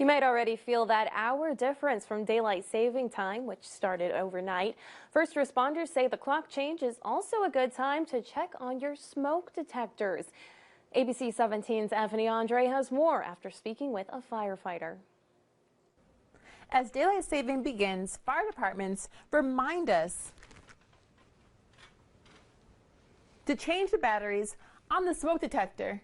You might already feel that hour difference from daylight saving time, which started overnight. First responders say the clock change is also a good time to check on your smoke detectors. ABC 17's Anthony Andre has more after speaking with a firefighter. As daylight saving begins, fire departments remind us to change the batteries on the smoke detector.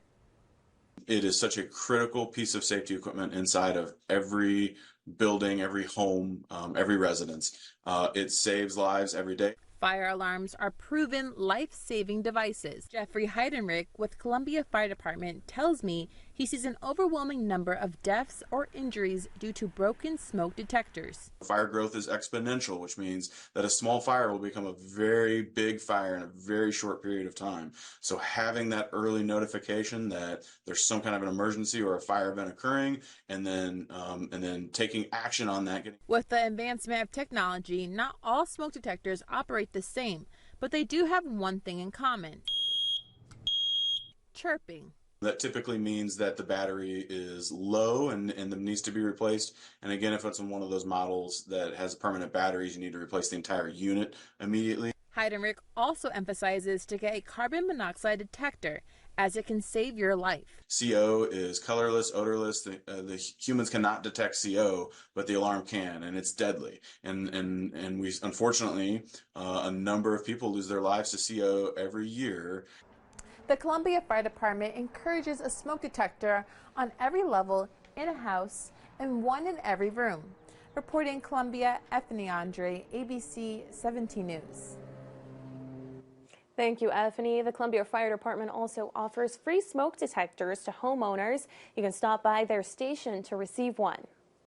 It is such a critical piece of safety equipment inside of every building, every home, every residence. It saves lives every day. Fire alarms are proven life-saving devices. Jeffrey Heidenreich with Columbia Fire Department tells me he sees an overwhelming number of deaths or injuries due to broken smoke detectors. Fire growth is exponential, which means that a small fire will become a very big fire in a very short period of time. So having that early notification that there's some kind of an emergency or a fire event occurring, and then taking action on that. With the advancement of technology, not all smoke detectors operate the same, but they do have one thing in common: chirping. That typically means that the battery is low and needs to be replaced. And again, if it's in one of those models that has permanent batteries, you need to replace the entire unit immediately. Heidenreich also emphasizes to get a carbon monoxide detector, as it can save your life. CO is colorless, odorless. The humans cannot detect CO, but the alarm can, and it's deadly. And we unfortunately, a number of people lose their lives to CO every year. The Columbia Fire Department encourages a smoke detector on every level in a house and one in every room. Reporting Columbia, Anthony Andre, ABC 17 News. Thank you, Anthony. The Columbia Fire Department also offers free smoke detectors to homeowners. You can stop by their station to receive one.